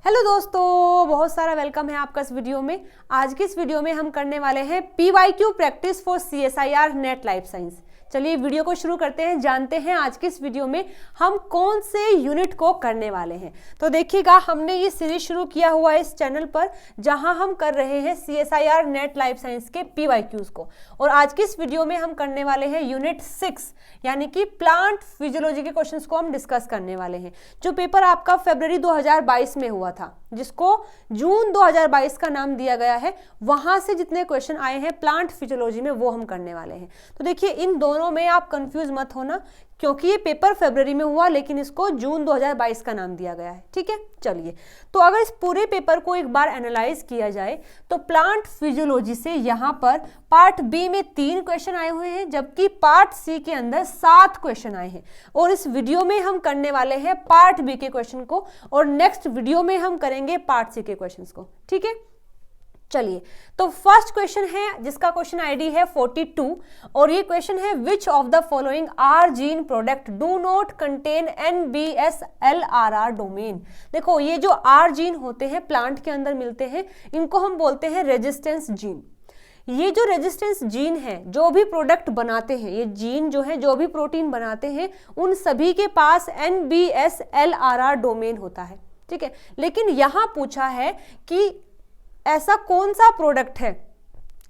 Hello दोस्तों, बहुत सारा वेलकम है आपका इस वीडियो में। आज की इस वीडियो में हम करने वाले हैं PYQ practice for CSIR net life science. चलिए वीडियो को शुरू करते हैं, जानते हैं आज की इस वीडियो में हम कौन से यूनिट को करने वाले हैं। तो देखिएगा, हमने ये सीरीज शुरू किया हुआ है इस चैनल पर जहां हम कर रहे हैं CSIR नेट लाइफ साइंस के PYQs को, और आज की इस वीडियो में हम करने वाले हैं यूनिट 6 यानी कि प्लांट फिजियोलॉजी के क्वेश्चंस को हम डिस्कस करने वाले हैं। जो पेपर आपका फरवरी 2022 में हुआ था, जिसको जून 2022 का नाम दिया गया है, वहां से जितने क्वेश्चन आए हैं प्लांट फिजियोलॉजी में वो हम करने वाले हैं। तो देखिए, इन दोनों में आप कंफ्यूज मत होना, क्योंकि ये पेपर फरवरी में हुआ लेकिन इसको जून 2022 का नाम दिया गया है। ठीक है, चलिए तो अगर इस पूरे पेपर को एक बार एनालाइज किया जाए तो प्लांट फिजियोलॉजी से यहाँ पर पार्ट बी में 3 क्वेश्चन आए हुए हैं, जबकि पार्ट सी के अंदर 7 क्वेश्चन आए हैं। और इस वीडियो में हम करने वाले हैं पार्ट बी के क्वेश्चन को, और नेक्स्ट वीडियो में हम करेंगे पार्ट सी के क्वेश्चन को। ठीक है, चलिए तो फर्स्ट क्वेश्चन है जिसका क्वेश्चन आईडी है 42, और ये क्वेश्चन है which of the following are gene product do not contain NBS-LRR domain. देखो, ये जो आर जीन होते हैं प्लांट के अंदर मिलते हैं, इनको हम बोलते हैं रेजिस्टेंस जीन। ये जो रेजिस्टेंस जीन है, जो भी प्रोडक्ट बनाते हैं, ये जीन जो है जो भी प्रोटीन बनाते हैं, उन सभी के पास NBS-LRR डोमेन होता है। ठीक है, लेकिन यहां पूछा है कि ऐसा कौन सा प्रोडक्ट है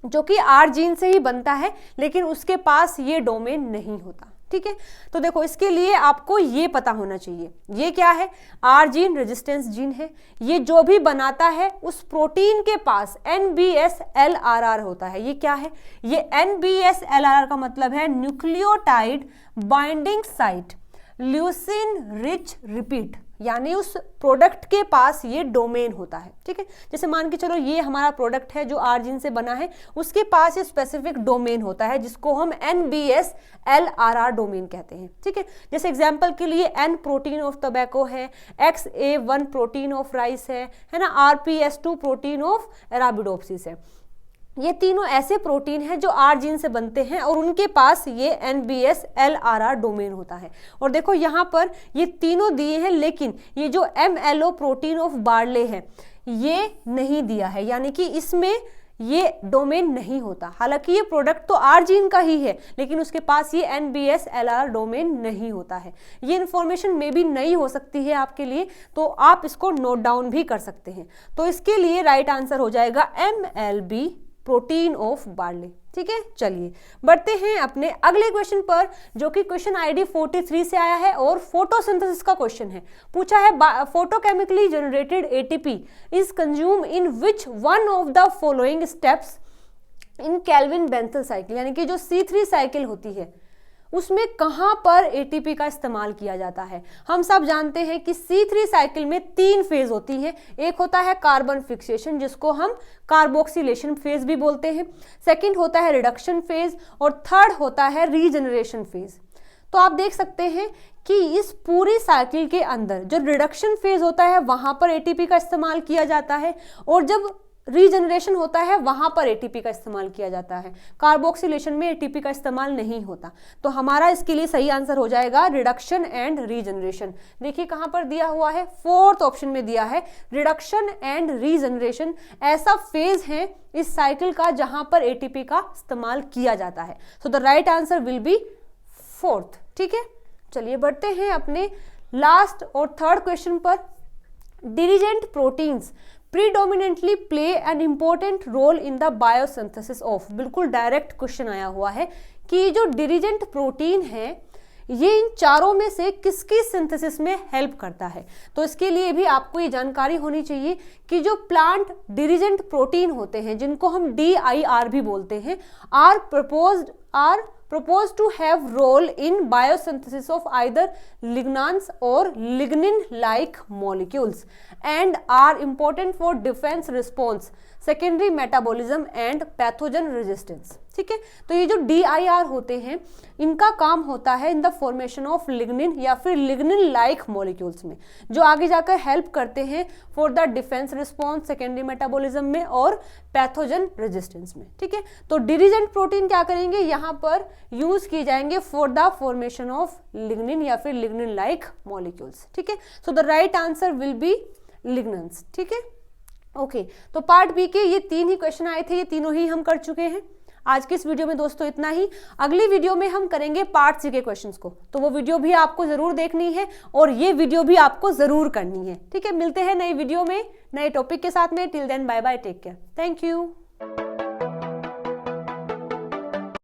जो कि आर जीन से ही बनता है लेकिन उसके पास ये डोमेन नहीं होता। ठीक है, तो देखो, इसके लिए आपको ये पता होना चाहिए ये क्या है। आर जीन रेजिस्टेंस जीन है, ये जो भी बनाता है उस प्रोटीन के पास NBS-LRR होता है। ये क्या है? ये NBS-LRR का मतलब है nucleotide binding site leucine rich repeat, यानी उस प्रोडक्ट के पास ये डोमेन होता है। ठीक है, जैसे मान के चलो ये हमारा प्रोडक्ट है जो आर जीन से बना है, उसके पास ये स्पेसिफिक डोमेन होता है जिसको हम NBS-LRR डोमेन कहते हैं। ठीक है, जैसे एग्जांपल के लिए N प्रोटीन ऑफ टोबैको है, XA1 प्रोटीन ऑफ राइस है ना, RPS2 प्रोटीन ऑफ अराबिडोप्सिस है। ये तीनों ऐसे प्रोटीन हैं जो आर जीन से बनते हैं और उनके पास ये NBS-LRR डोमेन होता है। और देखो यहाँ पर ये तीनों दिए हैं, लेकिन ये जो MLO प्रोटीन ऑफ बार्ले है ये नहीं दिया है, यानी कि इसमें ये डोमेन नहीं होता। हालांकि ये प्रोडक्ट तो आर जीन का ही है लेकिन उसके पास ये NBS-LRR डोमेन नहीं होता है। ये इंफॉर्मेशन में भी नई हो सकती है आपके लिए, तो आप इसको नोट डाउन भी कर सकते हैं। तो इसके लिए राइट आंसर हो जाएगा MLB प्रोटीन ऑफ बार्ले। ठीक है, चलिए बढ़ते हैं अपने अगले क्वेश्चन पर, जो कि क्वेश्चन आईडी 43 से आया है और फोटोसिंथेसिस का क्वेश्चन है। पूछा है photochemically generated ATP is consume in which one of the following steps in kelvin बेंथल साइकिल, यानी कि जो C3 साइकिल होती है उसमें कहां पर ATP का इस्तेमाल किया जाता है। हम सब जानते हैं कि C3 साइकिल में 3 फेज होती है। एक होता है कार्बन फिक्सेशन, जिसको हम कार्बोक्सिलेशन फेज भी बोलते हैं। सेकंड होता है रिडक्शन फेज, और थर्ड होता है रीजनरेशन फेज। तो आप देख सकते हैं कि इस पूरी साइकिल के अंदर जो रिडक्शन फेज होता है वहां पर ATP का इस्तेमाल किया जाता है, और जब रीजनरेशन होता है वहां पर ATP का इस्तेमाल किया जाता है। कार्बोक्सिलेशन में ATP का इस्तेमाल नहीं होता। तो हमारा इसके लिए सही आंसर हो जाएगा रिडक्शन एंड रीजनरेशन। देखिए कहां पर दिया हुआ है, 4th ऑप्शन में दिया है। रिडक्शन एंड रीजनरेशन ऐसा फेज है इस साइकिल का जहां पर ATP का इस्तेमाल किया जाता है। So the right answer will B 4th। ठीक है, चलिए बढ़ते हैं अपने लास्ट और थर्ड क्वेश्चन पर। Dirigent proteins predominantly play an important role in the biosynthesis of. बिल्कुल डायरेक्ट क्वेश्चन आया हुआ है कि जो डिरिजेंट प्रोटीन है ये इन चारों में से किसकी सिंथेसिस में हेल्प करता है। तो इसके लिए भी आपको ये जानकारी होनी चाहिए कि जो प्लांट डिरिजेंट प्रोटीन होते हैं, जिनको हम DIR भी बोलते हैं, are proposed to have role in biosynthesis of either lignans or lignin-like molecules and are important for defense response, secondary metabolism and pathogen resistance। ठीक है, तो ये जो DIR होते हैं इनका काम होता है in the formation of lignin या फिर लिग्निन लाइक मॉलिक्यूल्स में, जो आगे जाकर हेल्प करते हैं for the defence response, secondary metabolism में और पैथोजन रेजिस्टेंस में। ठीक है, तो डिरिजेंट प्रोटीन क्या करेंगे, यहाँ पर यूज किए जाएंगे for the formation of lignin या फिर लिग्निन लाइक मॉलिक्यूल्स। ठीक है, so the right answer will be lignans. ठीक है, ओके। तो पार्ट बी के ये 3 ही क्वेश्चन आए थे, ये तीनों ही हम कर चुके हैं। आज के इस वीडियो में दोस्तों इतना ही। अगली वीडियो में हम करेंगे पार्ट सी के क्वेश्चंस को, तो वो वीडियो भी आपको जरूर देखनी है और ये वीडियो भी आपको जरूर करनी है। ठीक है, मिलते हैं नई वीडियो में नए टॉपिक के साथ में। Till then bye bye, take care, thank you.